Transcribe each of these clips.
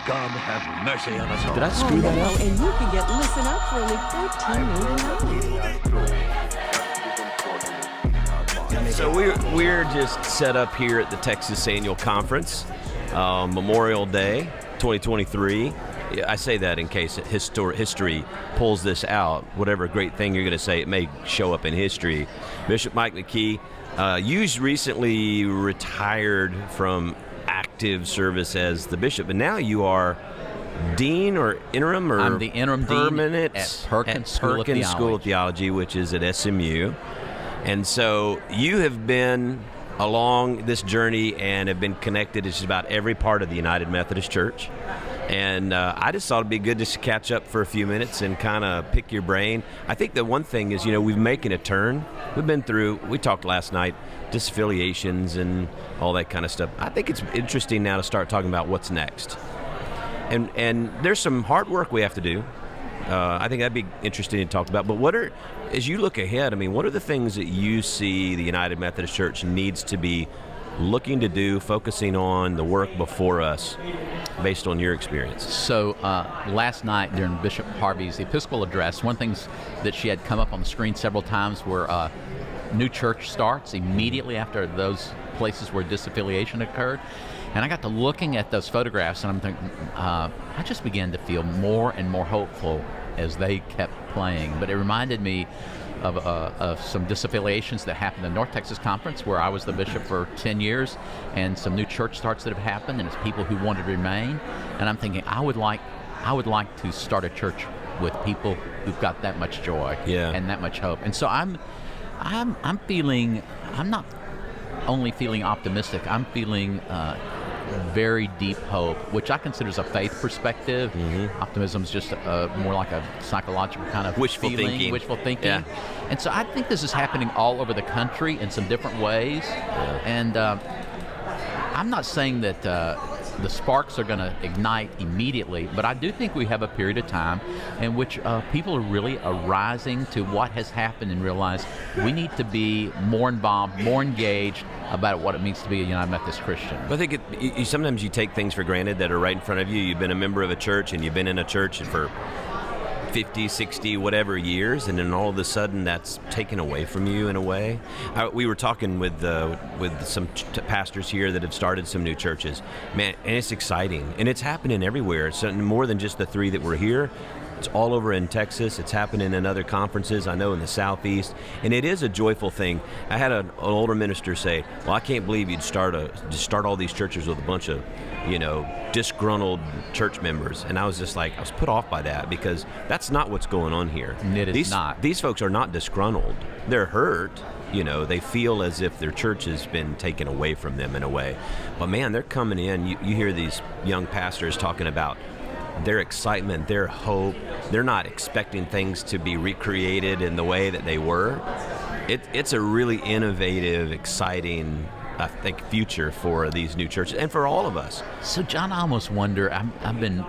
God have mercy on us all. Did I screw that up? And you can get Listen Up for only $14.99. So we're just set up here at the Texas Annual Conference, Memorial Day 2023. I say that in case history pulls this out. Whatever great thing you're going to say, it may show up in history. Bishop Mike McKee, you recently retired from active service as the bishop, and now you are dean or interim or I'm the interim permanent dean at Perkins, School of Theology, which is at SMU. And so you have been along this journey and have been connected to just about every part of the United Methodist Church. And I just thought it'd be good just to catch up for a few minutes and kind of pick your brain. I think the one thing is, we're making a turn. We talked last night, disaffiliations and all that kind of stuff. I think it's interesting now to start talking about what's next. And there's some hard work we have to do. I think that'd be interesting to talk about. But as you look ahead, what are the things that you see the United Methodist Church needs to be looking to do, focusing on the work before us, based on your experience? So last night during Bishop Harvey's Episcopal address, one of the things that she had come up on the screen several times were new church starts immediately after those places where disaffiliation occurred. And I got to looking at those photographs, and I'm thinking, I just began to feel more and more hopeful as they kept playing. But it reminded me of some disaffiliations that happened in the North Texas Conference, where I was the bishop for 10 years, and some new church starts that have happened, and it's people who wanted to remain. And I'm thinking, I would like to start a church with people who've got that much joy and that much hope. And so I'm not only feeling optimistic, I'm feeling very deep hope, which I consider as a faith perspective. Mm-hmm. Optimism is just more like a psychological kind of wishful thinking. Yeah. And so I think this is happening all over the country in some different ways. Yeah. And I'm not saying that the sparks are going to ignite immediately, but I do think we have a period of time in which people are really arising to what has happened and realize we need to be more involved, more engaged about what it means to be a United Methodist Christian. I think sometimes you take things for granted that are right in front of you. You've been a member of a church, and you've been in a church for 50, 60, whatever years, and then all of a sudden that's taken away from you in a way. We were talking with some pastors here that have started some new churches. Man, and it's exciting, and it's happening everywhere. It's more than just the three that were here. It's all over in Texas. It's happening in other conferences, I know, in the Southeast. And it is a joyful thing. I had an older minister say, well, I can't believe you'd start all these churches with a bunch of, disgruntled church members. And I was just like, I was put off by that, because that's not what's going on here. It is not. These folks are not disgruntled. They're hurt. They feel as if their church has been taken away from them in a way. But man, they're coming in. You hear these young pastors talking about their excitement, their hope. They're not expecting things to be recreated in the way that they were. It's a really innovative, exciting, I think, future for these new churches and for all of us. So, John, I almost wonder, I've been,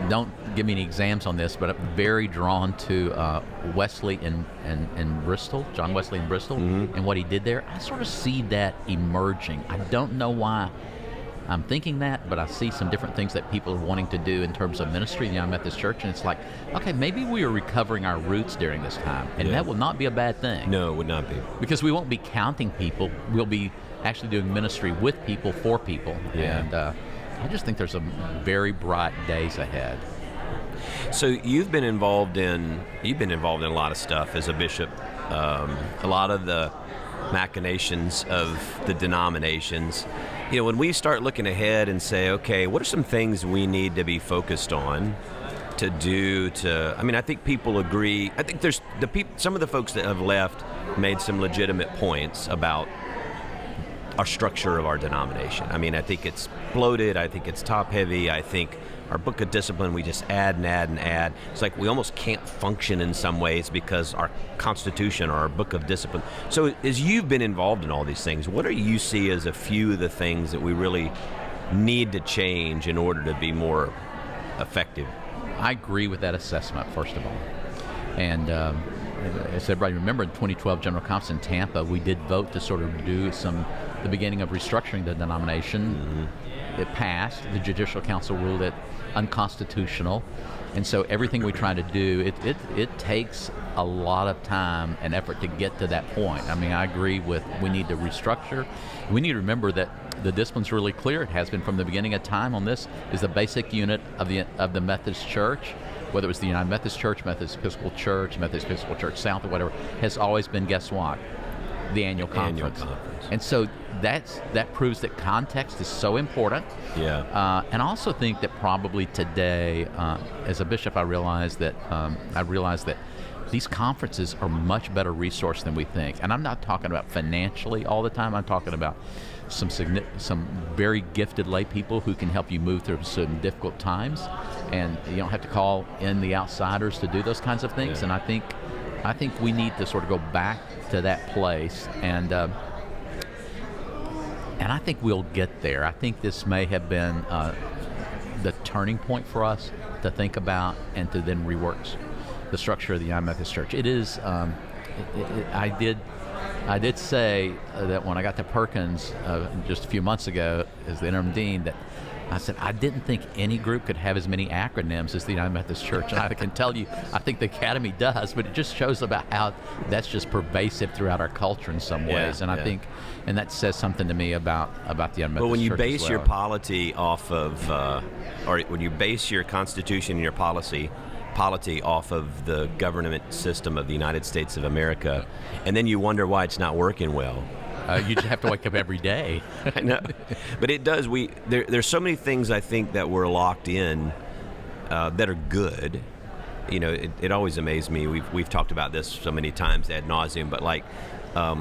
don't give me any exams on this, but I'm very drawn to Wesley in Bristol, John Wesley in Bristol, mm-hmm. and what he did there. I sort of see that emerging. I don't know why I'm thinking that, but I see some different things that people are wanting to do in terms of ministry in the United Methodist Church, and it's like, okay, maybe we are recovering our roots during this time, and that will not be a bad thing. No, it would not be. Because we won't be counting people, we'll be actually doing ministry with people, for people, and I just think there's some very bright days ahead. So you've been involved in a lot of stuff as a bishop, a lot of the machinations of the denominations. When we start looking ahead and say, okay, what are some things we need to be focused on to do to, I think people agree. I think there's some of the folks that have left made some legitimate points about our structure of our denomination. I think it's bloated. I think it's top heavy. I think our book of discipline, we just add and add and add. It's like we almost can't function in some ways because our constitution or our book of discipline. So as you've been involved in all these things, what do you see as a few of the things that we really need to change in order to be more effective? I agree with that assessment, first of all. And as everybody remember, in the 2012 General Conference in Tampa, we did vote to sort of do the beginning of restructuring the denomination. Mm-hmm. it passed. The Judicial Council ruled it unconstitutional. And so everything we try to do, it takes a lot of time and effort to get to that point. I mean, I agree with we need to restructure. We need to remember that the discipline's really clear. It has been from the beginning of time on this, is the basic unit of the Methodist Church, whether it was the United Methodist Church, Methodist Episcopal Church, Methodist Episcopal Church South, or whatever, has always been, guess what? The annual conference. And so that proves that context is so important. Yeah. And I also think that probably today, as a bishop, I realize that these conferences are much better resource than we think. And I'm not talking about financially all the time. I'm talking about some very gifted lay people who can help you move through some difficult times, and you don't have to call in the outsiders to do those kinds of things. Yeah. And I think we need to sort of go back to that place, and I think we'll get there. I think this may have been the turning point for us to think about and to then rework the structure of the United Methodist Church. It is. I did say that when I got to Perkins just a few months ago as the interim dean, that I said I didn't think any group could have as many acronyms as the United Methodist Church. And I can tell you, I think the Academy does, but it just shows about how that's just pervasive throughout our culture in some ways. And I think, and that says something to me about the United Methodist Church. Well, when you as base well. your polity off of, or when you base your constitution and your polity off of the government system of the United States of America, and then you wonder why it's not working well. You just have to wake up every day. I know, but it does. There's so many things I think that we're locked in that are good. You know, it always amazed me. We've talked about this so many times ad nauseum, but like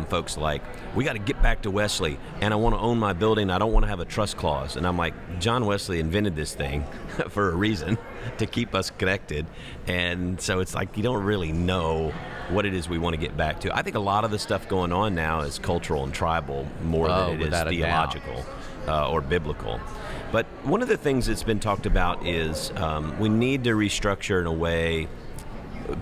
folks like, we got to get back to Wesley, and I want to own my building. I don't want to have a trust clause. And I'm like, John Wesley invented this thing for a reason, to keep us connected. And so it's like you don't really know what it is we want to get back to. I think a lot of the stuff going on now is cultural and tribal more than it is theological or biblical. But one of the things that's been talked about is we need to restructure in a way.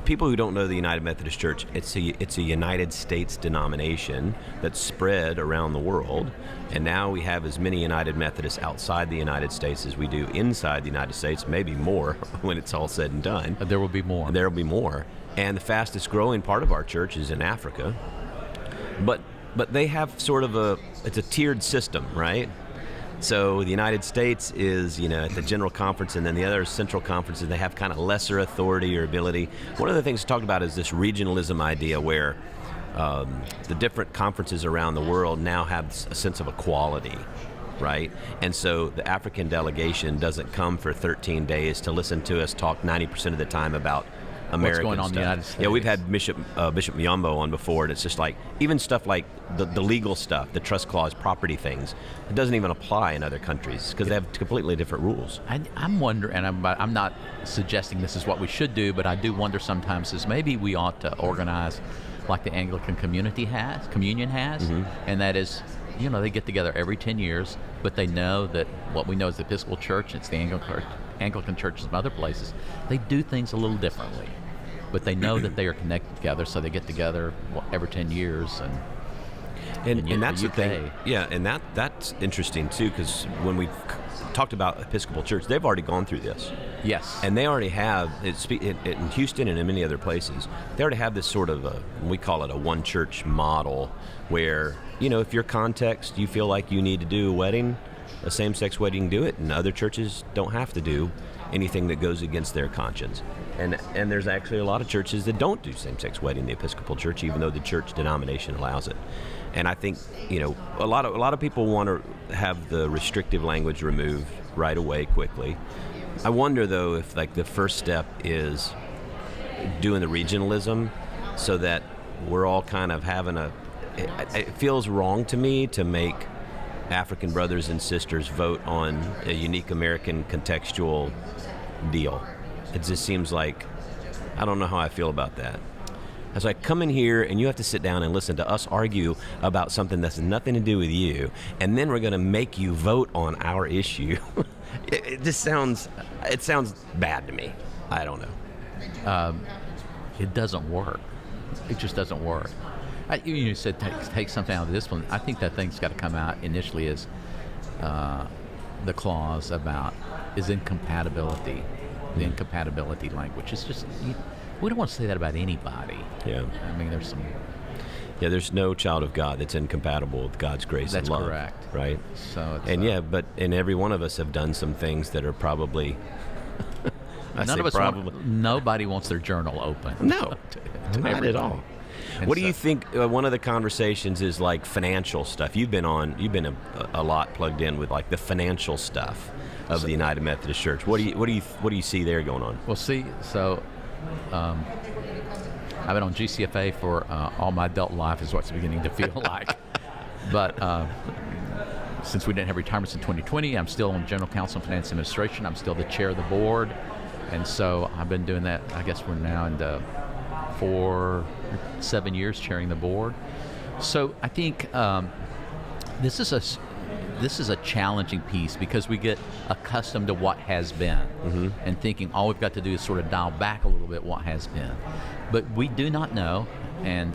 People who don't know the United Methodist Church, it's a United States denomination that's spread around the world, and now we have as many United Methodists outside the United States as we do inside the United States, maybe more when it's all said and done. There will be more. There will be more. And the fastest growing part of our church is in Africa. But they have sort of it's a tiered system, right? So the United States is, at the General Conference, and then the other central conferences, they have kind of lesser authority or ability. One of the things talked about is this regionalism idea where the different conferences around the world now have a sense of equality, right? And so the African delegation doesn't come for 13 days to listen to us talk 90% of the time about American what's going on stuff. in the United States. Yeah, we've had Bishop Miyambo on before, and it's just like, even stuff like the legal stuff, the trust clause, property things, it doesn't even apply in other countries because they have completely different rules. I'm wondering, and I'm not suggesting this is what we should do, but I do wonder sometimes is maybe we ought to organize like the Anglican communion has, Mm-hmm. and that is, they get together every 10 years, but they know that what we know is the Episcopal Church, it's the Anglican churches and other places, they do things a little differently, but they know that they are connected together, so they get together every 10 years. And that's the thing. Yeah, and that's interesting too, because when we talked about Episcopal Church, they've already gone through this. Yes. And they already have, in Houston and in many other places, they already have this sort of, we call it a one church model, where, if your context, you feel like you need to do a wedding, a same-sex wedding, do it, and other churches don't have to do anything that goes against their conscience. And there's actually a lot of churches that don't do same-sex wedding, the Episcopal Church, even though the church denomination allows it. And I think, a lot of people want to have the restrictive language removed right away, quickly. I wonder, though, if the first step is doing the regionalism, so that we're all kind of having it feels wrong to me to make African brothers and sisters vote on a unique American contextual deal. It just seems like, I don't know how I feel about that. It's like, come in here and you have to sit down and listen to us argue about something that's nothing to do with you, and then we're going to make you vote on our issue. It just sounds bad to me. I don't know. It doesn't work. It just doesn't work. You said take something out of this one. I think that thing's got to come out initially as the clause about is incompatibility, the incompatibility language. It's just, we don't want to say that about anybody. Yeah. I mean, there's some... Yeah, there's no child of God that's incompatible with God's grace and love. That's correct. Right? So it's, and every one of us have done some things that are probably... nobody wants their journal open. No, to not everybody. at all. And What do you think? One of the conversations is like financial stuff. You've been a lot plugged in with like the financial stuff of the United Methodist Church. What do you see there going on? Well, see, so I've been on GCFA for all my adult life, is what's beginning to feel like. But since we didn't have retirements in 2020, I'm still on General Counsel and Finance Administration. I'm still the chair of the board. And so I've been doing that, I guess we're now into 7 years chairing the board. So I think this is a challenging piece because we get accustomed to what has been and thinking all we've got to do is sort of dial back a little bit what has been. But we do not know, and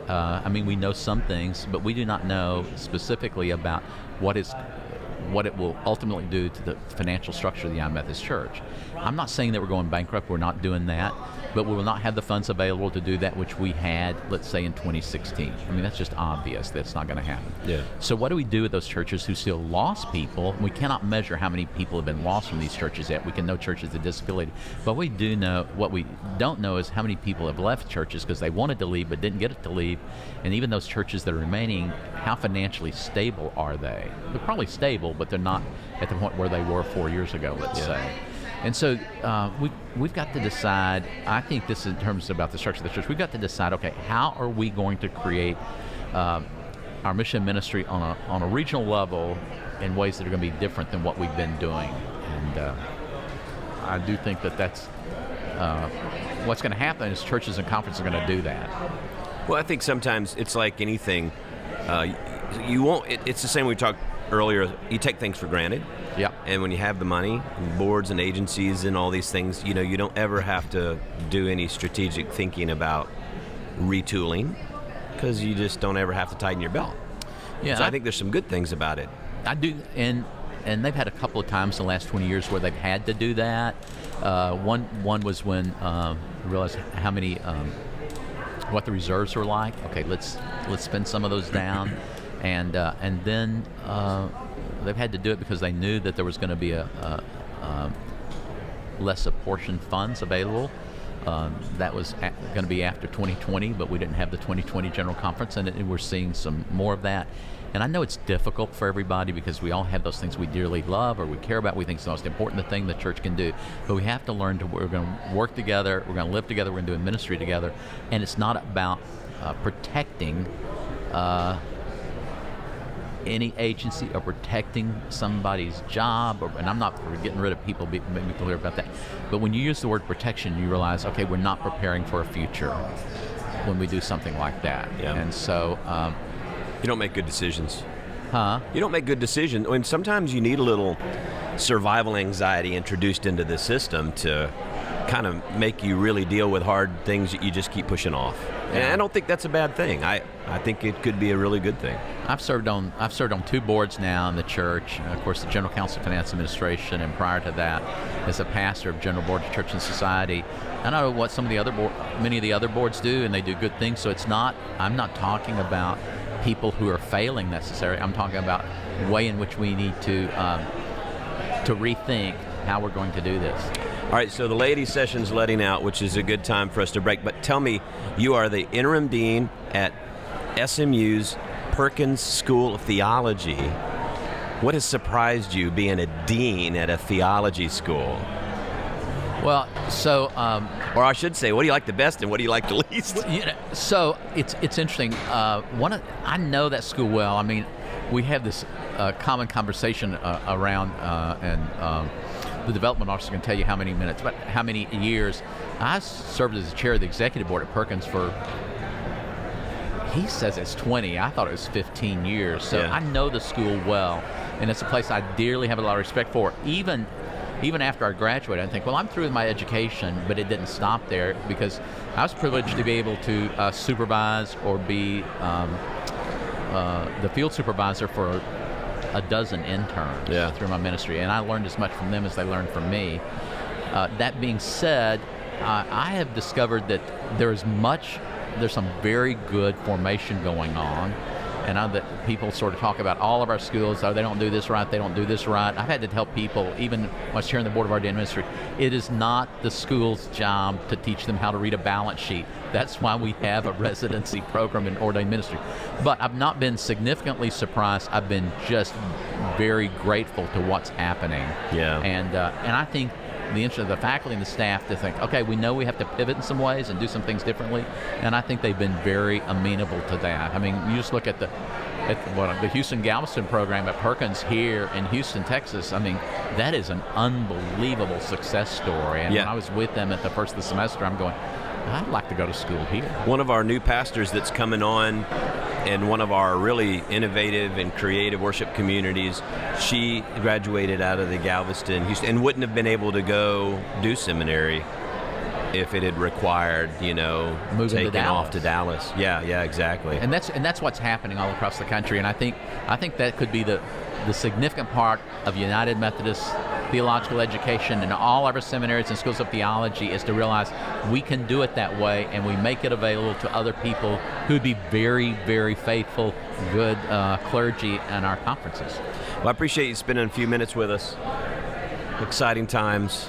we know some things, but we do not know specifically about what it will ultimately do to the financial structure of the United Methodist Church. I'm not saying that we're going bankrupt, we're not doing that, but we will not have the funds available to do that which we had, let's say, in 2016. I mean, that's just obvious. That's not going to happen. Yeah. So what do we do with those churches who still lost people? We cannot measure how many people have been lost from these churches yet. We can know churches that disaffiliated. But what we don't know is how many people have left churches because they wanted to leave but didn't get it to leave. And even those churches that are remaining, how financially stable are they? They're probably stable, but they're not at the point where they were 4 years ago, let's say. And so we've got to decide, I think this in terms about the structure of the church, we've got to decide, okay, how are we going to create our mission ministry on a regional level in ways that are going to be different than what we've been doing. And I do think that's what's going to happen is churches and conferences are going to do that. Well, I think sometimes it's like anything. It's the same we talked earlier. You take things for granted. Yeah. And when you have the money, and boards and agencies and all these things, you don't ever have to do any strategic thinking about retooling because you just don't ever have to tighten your belt. Yeah. So I think there's some good things about it. I do, and they've had a couple of times in the last 20 years where they've had to do that. One was when we realized how many, what the reserves were like. Okay, let's spend some of those down, and then they've had to do it because they knew that there was going to be a less apportioned funds available. That was going to be after 2020, but we didn't have the 2020 General Conference, and we're seeing some more of that. And I know it's difficult for everybody because we all have those things we dearly love or we care about. We think it's the most important thing the church can do. But we have to learn we're going to work together, we're going to live together, we're going to do ministry together. And it's not about protecting any agency or protecting somebody's job, and I'm not for getting rid of people, make me clear about that. But when you use the word protection, you realize, okay, we're not preparing for a future when we do something like that. Yeah. And so... you don't make good decisions. Huh? You don't make good decisions. I mean, sometimes you need a little survival anxiety introduced into the system to kind of make you really deal with hard things that you just keep pushing off. Yeah. And I don't think that's a bad thing. I think it could be a really good thing. I've served on 2 boards now in the church. Of course, the General Counsel of Finance Administration, and prior to that, as a pastor of General Board of Church and Society. I know what many of the other boards do, and they do good things. So I'm not talking about people who are failing necessarily. I'm talking about the way in which we need to rethink how we're going to do this. All right, so the ladies' session's letting out, which is a good time for us to break. But tell me, you are the interim dean at SMU's Perkins School of Theology. What has surprised you being a dean at a theology school? Well, so... or I should say, what do you like the best and what do you like the least? So it's interesting. I know that school well. I mean, we have this common conversation around, and the development officer can tell you how many minutes, but how many years. I served as the chair of the executive board at Perkins for, he says it's 20. I thought it was 15 years. So yeah. I know the school well, and it's a place I dearly have a lot of respect for. Even after I graduated, I think, well, I'm through with my education, but it didn't stop there because I was privileged to be able to supervise or be the field supervisor for a dozen interns Yeah. through my ministry, and I learned as much from them as they learned from me. That being said, I have discovered that there's some very good formation going on. And that people sort of talk about all of our schools, they don't do this right, they don't do this right. I've had to tell people, even when I was chairing the board of ordained ministry, it is not the school's job to teach them how to read a balance sheet. That's why we have a residency program in ordained ministry. But I've not been significantly surprised. I've been just very grateful to what's happening. Yeah. And I think the interest of the faculty and the staff to think, okay, we know we have to pivot in some ways and do some things differently, and I think they've been very amenable to that. I mean, you just look at the Houston Galveston program at Perkins here in Houston, Texas. I mean, that is an unbelievable success story. And when I was with them at the first of the semester, I'm going, I'd like to go to school here. One of our new pastors that's coming on in one of our really innovative and creative worship communities, she graduated out of the Galveston, Houston, and wouldn't have been able to go do seminary if it had required, moving taking off to Dallas. Yeah, exactly. And that's what's happening all across the country. And I think that could be the significant part of United Methodist theological education and all of our seminaries and schools of theology is to realize we can do it that way, and we make it available to other people who'd be very, very faithful, good clergy in our conferences. Well, I appreciate you spending a few minutes with us. Exciting times.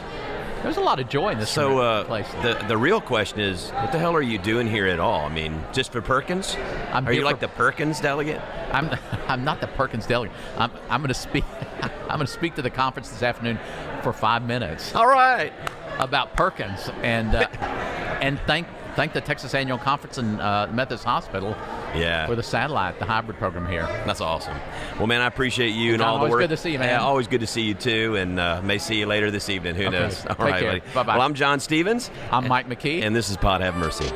There's a lot of joy in this place. The real question is, what the hell are you doing here at all? I mean, just for Perkins? Are you like the Perkins delegate? I'm not the Perkins delegate. I'm going to speak. I'm going to speak to the conference this afternoon for 5 minutes. All right. About Perkins and thank the Texas Annual Conference and Methodist Hospital for the satellite, the hybrid program here. That's awesome. Well, man, I appreciate you and all the work. Always good to see you, man. Yeah, always good to see you, too, and may see you later this evening. Who knows? All right, buddy. Bye-bye. Well, I'm John Stevens. I'm Mike McKee. And this is Pod Have Mercy.